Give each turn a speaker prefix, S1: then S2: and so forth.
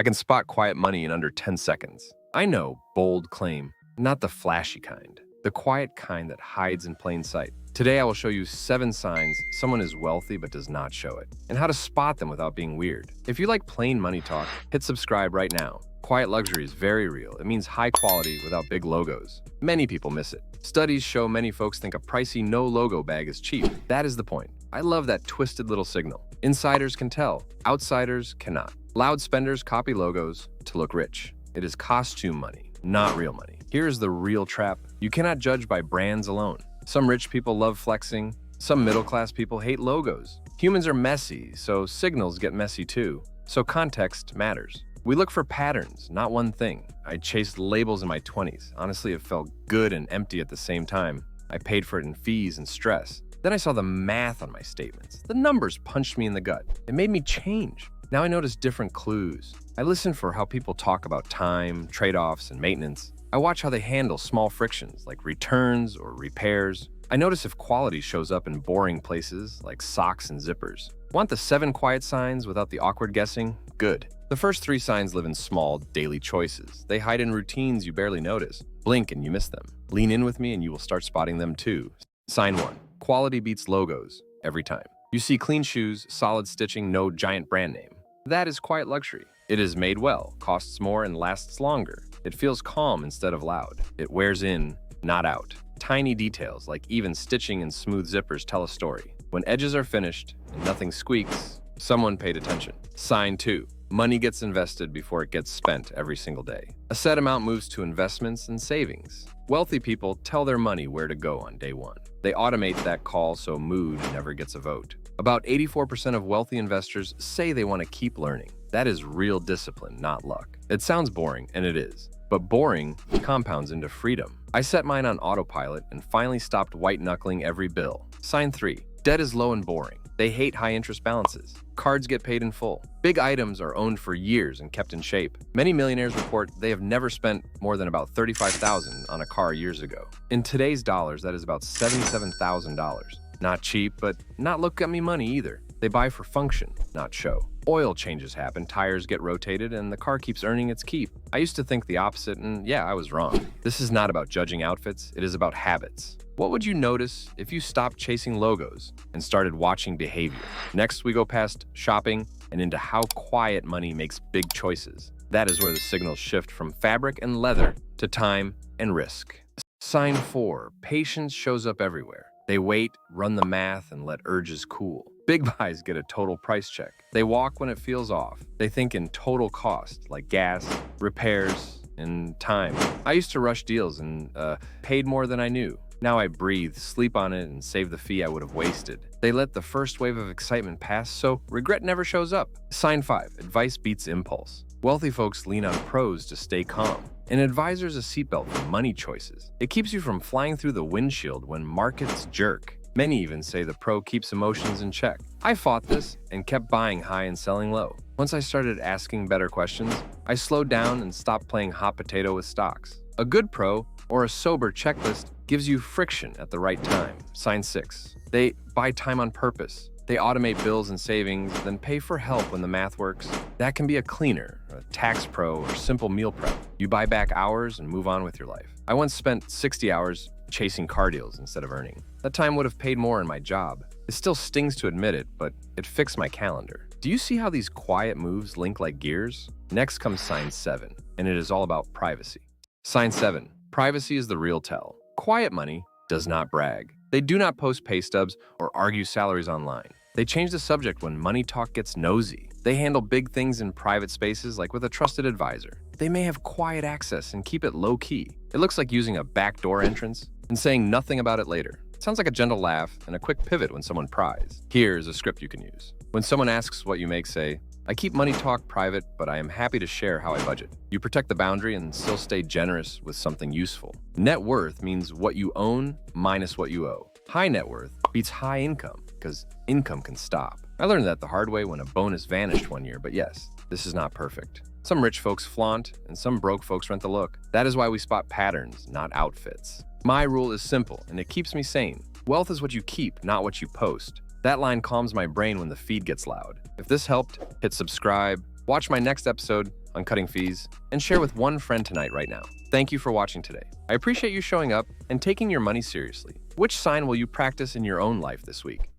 S1: I can spot quiet money in under 10 seconds. I know, bold claim, not the flashy kind, the quiet kind that hides in plain sight. Today I will show you 7 signs someone is wealthy but does not show it, and how to spot them without being weird. If you like plain money talk, hit subscribe right now. Quiet luxury is very real. It means high quality without big logos. Many people miss it. Studies show many folks think a pricey no-logo bag is cheap. That is the point. I love that twisted little signal. Insiders can tell, outsiders cannot. Loud spenders copy logos to look rich. It is costume money, not real money. Here is the real trap. You cannot judge by brands alone. Some rich people love flexing. Some middle-class people hate logos. Humans are messy, so signals get messy too. So context matters. We look for patterns, not one thing. I chased labels in my 20s. Honestly, it felt good and empty at the same time. I paid for it in fees and stress. Then I saw the math on my statements. The numbers punched me in the gut. It made me change. Now I notice different clues. I listen for how people talk about time, trade-offs, and maintenance. I watch how they handle small frictions like returns or repairs. I notice if quality shows up in boring places like socks and zippers. Want the 7 quiet signs without the awkward guessing? Good. The first 3 signs live in small, daily choices. They hide in routines you barely notice. Blink and you miss them. Lean in with me and you will start spotting them too. Sign 1. Quality beats logos every time. You see clean shoes, solid stitching, no giant brand name. That is quiet luxury. It is made well, costs more, and lasts longer. It feels calm instead of loud. It wears in, not out. Tiny details like even stitching and smooth zippers tell a story. When edges are finished and nothing squeaks, someone paid attention. Sign 2. Money gets invested before it gets spent every single day. A set amount moves to investments and savings. Wealthy people tell their money where to go on day 1. They automate that call so mood never gets a vote. About 84% of wealthy investors say they want to keep learning. That is real discipline, not luck. It sounds boring, and it is. But boring compounds into freedom. I set mine on autopilot and finally stopped white-knuckling every bill. Sign 3. Debt is low and boring. They hate high-interest balances. Cards get paid in full. Big items are owned for years and kept in shape. Many millionaires report they have never spent more than about $35,000 on a car years ago. In today's dollars, that is about $77,000. Not cheap, but not look-at-me money either. They buy for function, not show. Oil changes happen, tires get rotated, and the car keeps earning its keep. I used to think the opposite, and yeah, I was wrong. This is not about judging outfits, it is about habits. What would you notice if you stopped chasing logos and started watching behavior? Next, we go past shopping and into how quiet money makes big choices. That is where the signals shift from fabric and leather to time and risk. Sign 4. Patience shows up everywhere. They wait, run the math, and let urges cool. Big buys get a total price check. They walk when it feels off. They think in total cost, like gas, repairs, and time. I used to rush deals and paid more than I knew. Now I breathe, sleep on it, and save the fee I would have wasted. They let the first wave of excitement pass, so regret never shows up. Sign 5. Advice beats impulse. Wealthy folks lean on pros to stay calm. An advisor is a seatbelt for money choices. It keeps you from flying through the windshield when markets jerk. Many even say the pro keeps emotions in check. I fought this and kept buying high and selling low. Once I started asking better questions, I slowed down and stopped playing hot potato with stocks. A good pro, or a sober checklist, gives you friction at the right time. Sign 6. They buy time on purpose. They automate bills and savings, then pay for help when the math works. That can be a cleaner, a tax pro, or simple meal prep. You buy back hours and move on with your life. I once spent 60 hours chasing car deals instead of earning. That time would have paid more in my job. It still stings to admit it, but it fixed my calendar. Do you see how these quiet moves link like gears? Next comes sign 7, and it is all about privacy. Sign 7. Privacy is the real tell. Quiet money does not brag. They do not post pay stubs or argue salaries online. They change the subject when money talk gets nosy. They handle big things in private spaces like with a trusted advisor. They may have quiet access and keep it low-key. It looks like using a backdoor entrance and saying nothing about it later. It sounds like a gentle laugh and a quick pivot when someone pries. Here is a script you can use. When someone asks what you make, say, I keep money talk private, but I am happy to share how I budget. You protect the boundary and still stay generous with something useful. Net worth means what you own minus what you owe. High net worth beats high income because income can stop. I learned that the hard way when a bonus vanished one year, but yes, this is not perfect. Some rich folks flaunt and some broke folks rent the look. That is why we spot patterns, not outfits. My rule is simple and it keeps me sane. Wealth is what you keep, not what you post. That line calms my brain when the feed gets loud. If this helped, hit subscribe, watch my next episode, on cutting fees, and share with one friend tonight right now. Thank you for watching today. I appreciate you showing up and taking your money seriously. Which sign will you practice in your own life this week?